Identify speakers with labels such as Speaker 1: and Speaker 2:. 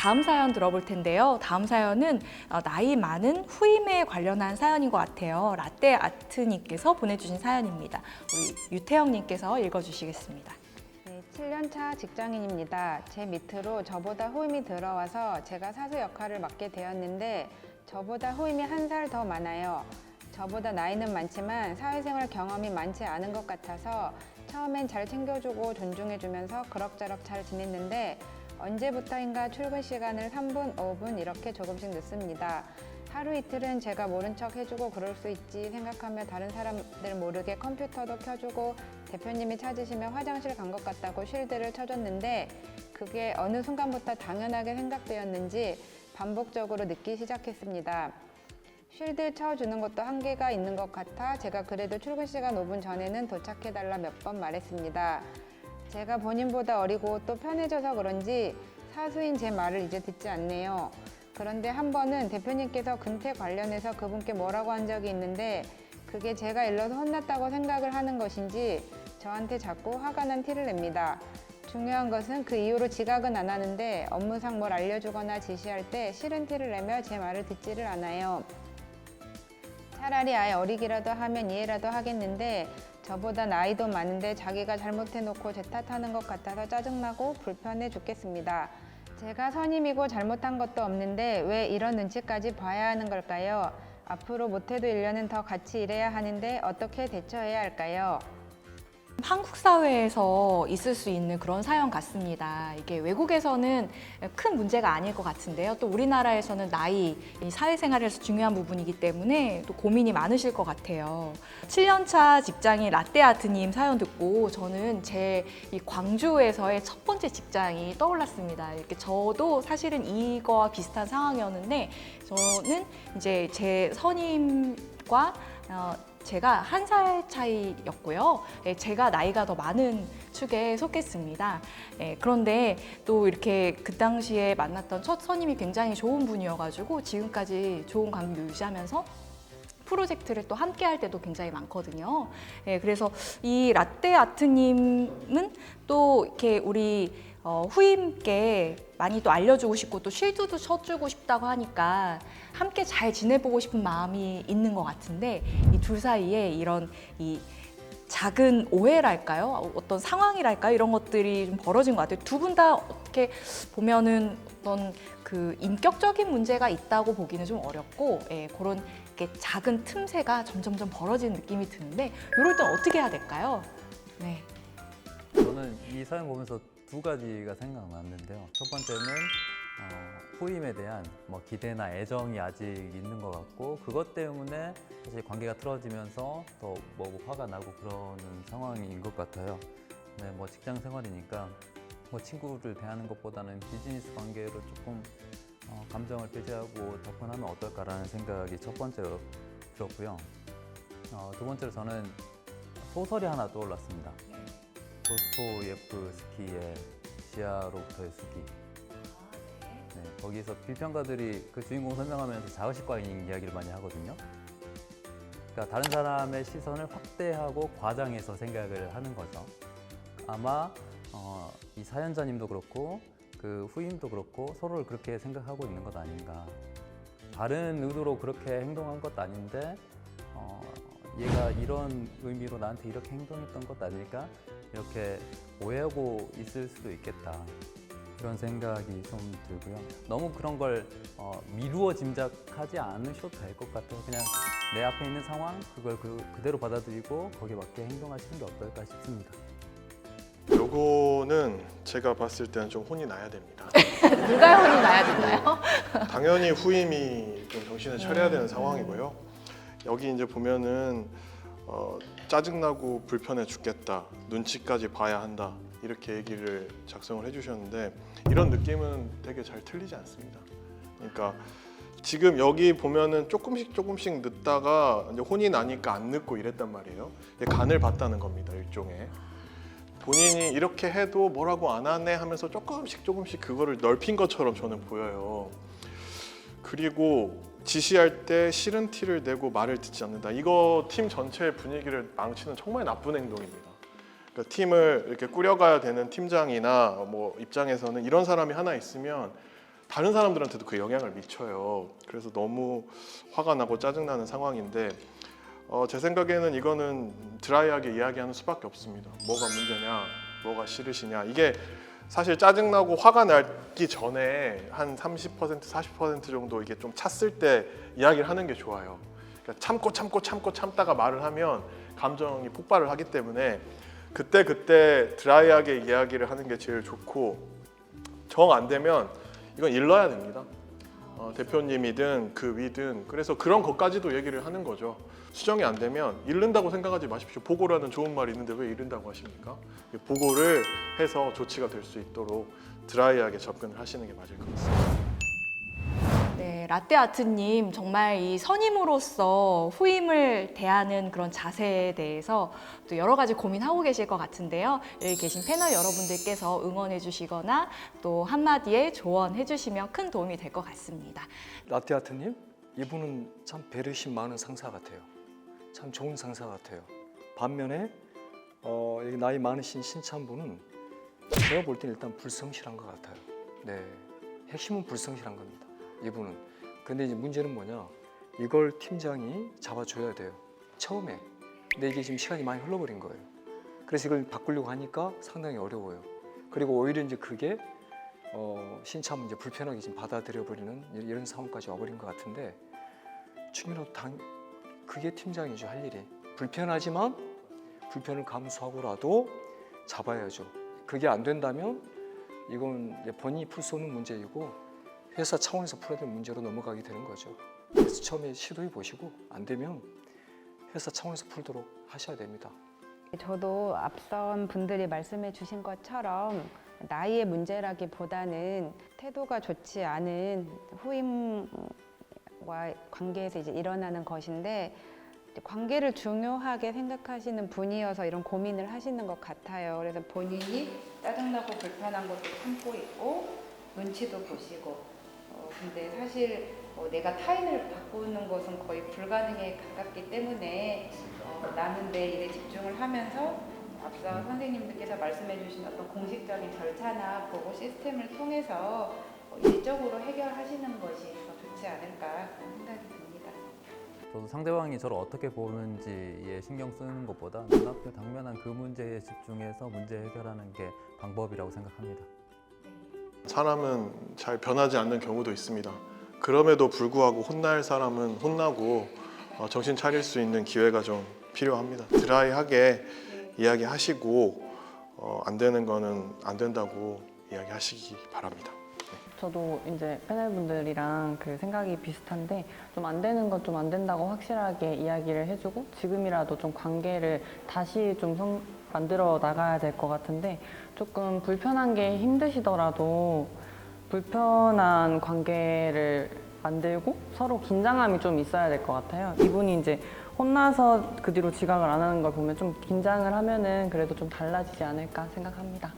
Speaker 1: 다음 사연 들어볼 텐데요. 다음 사연은 나이 많은 후임에 관련한 사연인 것 같아요. 라떼 아트님께서 보내주신 사연입니다. 우리 유태영님께서 읽어주시겠습니다.
Speaker 2: 네, 7년차 직장인입니다. 제 밑으로 저보다 후임이 들어와서 제가 사수 역할을 맡게 되었는데 저보다 후임이 1살 더 많아요. 저보다 나이는 많지만 사회생활 경험이 많지 않은 것 같아서 처음엔 잘 챙겨주고 존중해주면서 그럭저럭 잘 지냈는데 언제부터인가 출근 시간을 3분, 5분 이렇게 조금씩 늦습니다. 하루 이틀은 제가 모른 척 해주고 그럴 수 있지 생각하며 다른 사람들 모르게 컴퓨터도 켜주고 대표님이 찾으시면 화장실 간 것 같다고 쉴드를 쳐줬는데 그게 어느 순간부터 당연하게 생각되었는지 반복적으로 늦기 시작했습니다. 쉴드 쳐주는 것도 한계가 있는 것 같아 제가 그래도 출근 시간 5분 전에는 도착해달라 몇 번 말했습니다. 제가 본인보다 어리고 또 편해져서 그런지 사수인 제 말을 이제 듣지 않네요. 그런데 한 번은 대표님께서 근태 관련해서 그분께 뭐라고 한 적이 있는데 그게 제가 일러서 혼났다고 생각을 하는 것인지 저한테 자꾸 화가 난 티를 냅니다. 중요한 것은 그 이후로 지각은 안 하는데 업무상 뭘 알려주거나 지시할 때 싫은 티를 내며 제 말을 듣지를 않아요. 차라리 아예 어리기라도 하면 이해라도 하겠는데 저보다 나이도 많은데 자기가 잘못해놓고 제 탓하는 것 같아서 짜증나고 불편해 죽겠습니다. 제가 선임이고 잘못한 것도 없는데 왜 이런 눈치까지 봐야 하는 걸까요? 앞으로 못해도 1년은 더 같이 일해야 하는데 어떻게 대처해야 할까요?
Speaker 1: 한국 사회에서 있을 수 있는 그런 사연 같습니다. 이게 외국에서는 큰 문제가 아닐 것 같은데요. 또 우리나라에서는 나이, 이 사회생활에서 중요한 부분이기 때문에 또 고민이 많으실 것 같아요. 7년차 직장인 라떼아트님 사연 듣고 저는 제 이 광주에서의 첫 번째 직장이 떠올랐습니다. 이렇게 저도 사실은 이거와 비슷한 상황이었는데 저는 이제 제 선임과 제가 1살 차이였고요. 제가 나이가 더 많은 축에 속했습니다. 그런데 또 이렇게 그 당시에 만났던 첫 선임이 굉장히 좋은 분이어가지고 지금까지 좋은 관계 유지하면서 프로젝트를 또 함께 할 때도 굉장히 많거든요. 그래서 이 라떼 아트님은 또 이렇게 우리 후임께 많이 또 알려주고 싶고 또 쉴드도 쳐주고 싶다고 하니까 함께 잘 지내보고 싶은 마음이 있는 것 같은데 이 둘 사이에 이런 이 작은 오해랄까요? 어떤 상황이랄까요? 이런 것들이 좀 벌어진 것 같아요. 두 분 다 어떻게 보면은 어떤 그 인격적인 문제가 있다고 보기는 좀 어렵고 그런 이렇게 작은 틈새가 점점점 벌어지는 느낌이 드는데 이럴 땐 어떻게 해야 될까요? 네.
Speaker 3: 저는 이 사연 보면서 두 가지가 생각났는데요. 첫 번째는 후임에 대한 기대나 애정이 아직 있는 것 같고 그것 때문에 사실 관계가 틀어지면서 더 화가 나고 그러는 상황인 것 같아요. 네, 직장 생활이니까 친구를 대하는 것보다는 비즈니스 관계로 조금 감정을 배제하고 접근하면 어떨까라는 생각이 첫 번째로 들었고요. 두 번째로 저는 소설이 하나 떠올랐습니다. 도스토예프스키의 지하로부터의 수기. 네, 거기서 비평가들이 그 주인공 설명하면서 자의식과잉 이야기를 많이 하거든요. 그러니까 다른 사람의 시선을 확대하고 과장해서 생각을 하는 거죠. 아마 이 사연자님도 그렇고 그 후임도 그렇고 서로를 그렇게 생각하고 있는 것 아닌가. 다른 의도로 그렇게 행동한 것도 아닌데 얘가 이런 의미로 나한테 이렇게 행동했던 것 아닐까? 이렇게 오해하고 있을 수도 있겠다. 그런 생각이 좀 들고요. 너무 그런 걸 미루어 짐작하지 않으셔도 될 것 같아요. 그냥 내 앞에 있는 상황, 그걸 그대로 받아들이고 거기에 맞게 행동하시는 게 어떨까 싶습니다.
Speaker 4: 요거는 제가 봤을 때는 좀 혼이 나야 됩니다.
Speaker 1: 누가 혼이 나야 되나요?
Speaker 4: 당연히 후임이 좀 정신을 차려야 되는 상황이고요. 여기 이제 보면은 짜증나고 불편해 죽겠다, 눈치까지 봐야 한다 이렇게 얘기를 작성을 해주셨는데 이런 느낌은 되게 잘 틀리지 않습니다. 그러니까 지금 여기 보면은 조금씩 늦다가 이제 혼이 나니까 안 늦고 이랬단 말이에요. 간을 봤다는 겁니다, 일종의. 본인이 이렇게 해도 뭐라고 안 하네 하면서 조금씩 그거를 넓힌 것처럼 저는 보여요. 그리고 지시할 때 싫은 티를 내고 말을 듣지 않는다. 이거 팀 전체의 분위기를 망치는 정말 나쁜 행동입니다. 그러니까 팀을 이렇게 꾸려가야 되는 팀장이나 입장에서는 이런 사람이 하나 있으면 다른 사람들한테도 그 영향을 미쳐요. 그래서 너무 화가 나고 짜증나는 상황인데 제 생각에는 이거는 드라이하게 이야기하는 수밖에 없습니다. 뭐가 문제냐, 뭐가 싫으시냐. 이게 사실 짜증나고 화가 나기 전에 한 30%, 40% 정도 이게 좀 찼을 때 이야기를 하는 게 좋아요. 그러니까 참다가 말을 하면 감정이 폭발을 하기 때문에 그때 드라이하게 이야기를 하는 게 제일 좋고, 정 안 되면 이건 일러야 됩니다. 대표님이든 그 위든. 그래서 그런 것까지도 얘기를 하는 거죠. 수정이 안 되면 잃는다고 생각하지 마십시오. 보고라는 좋은 말이 있는데 왜 잃는다고 하십니까? 보고를 해서 조치가 될 수 있도록 드라이하게 접근을 하시는 게 맞을 것 같습니다.
Speaker 1: 네, 라떼아트님 정말 이 선임으로서 후임을 대하는 그런 자세에 대해서 또 여러 가지 고민하고 계실 것 같은데요. 여기 계신 패널 여러분들께서 응원해 주시거나 또 한마디에 조언해 주시면 큰 도움이 될 것 같습니다.
Speaker 5: 라떼아트님, 이분은 참 배려심 많은 상사 같아요. 참 좋은 상사 같아요. 반면에 여기 나이 많으신 신참분은 제가 볼 때는 일단 불성실한 것 같아요. 네, 핵심은 불성실한 겁니다. 이분은. 근데 이제 문제는 뭐냐? 이걸 팀장이 잡아줘야 돼요. 처음에. 근데 이게 지금 시간이 많이 흘러버린 거예요. 그래서 이걸 바꾸려고 하니까 상당히 어려워요. 그리고 오히려 이제 그게 신참은 이제 불편하게 지금 받아들여 버리는 이런 상황까지 와버린 것 같은데, 충분히 그게 팀장이죠, 할 일이. 불편하지만 불편을 감수하고라도 잡아야죠. 그게 안 된다면 이건 본인이 풀 수 없는 문제이고 회사 차원에서 풀어야 될 문제로 넘어가게 되는 거죠. 그래서 처음에 시도해 보시고 안 되면 회사 차원에서 풀도록 하셔야 됩니다.
Speaker 2: 저도 앞선 분들이 말씀해 주신 것처럼 나이의 문제라기보다는 태도가 좋지 않은 후임과 관계에서 이제 일어나는 것인데, 관계를 중요하게 생각하시는 분이어서 이런 고민을 하시는 것 같아요. 그래서 본인이 짜증나고 불편한 것도 참고 있고 눈치도 보시고, 근데 사실 내가 타인을 바꾸는 것은 거의 불가능에 가깝기 때문에 나는 내 일에 집중을 하면서 앞서 선생님들께서 말씀해 주신 어떤 공식적인 절차나 보고 시스템을 통해서 일적으로 해결하시는 것이 더 좋지 않을까 그런 생각이 듭니다.
Speaker 3: 저도 상대방이 저를 어떻게 보는지에 신경 쓰는 것보다 눈앞에 당면한 그 문제에 집중해서 문제 해결하는 게 방법이라고 생각합니다.
Speaker 4: 사람은 잘 변하지 않는 경우도 있습니다. 그럼에도 불구하고 혼날 사람은 혼나고 정신 차릴 수 있는 기회가 좀 필요합니다. 드라이하게 이야기하시고 안 되는 거는 안 된다고 이야기하시기 바랍니다.
Speaker 6: 저도 이제 패널분들이랑 그 생각이 비슷한데, 좀 안 되는 건 좀 안 된다고 확실하게 이야기를 해주고 지금이라도 좀 관계를 다시 좀 만들어 나가야 될 것 같은데, 조금 불편한 게 힘드시더라도 불편한 관계를 만들고 서로 긴장감이 좀 있어야 될 것 같아요. 이분이 이제 혼나서 그 뒤로 지각을 안 하는 걸 보면 좀 긴장을 하면은 그래도 좀 달라지지 않을까 생각합니다.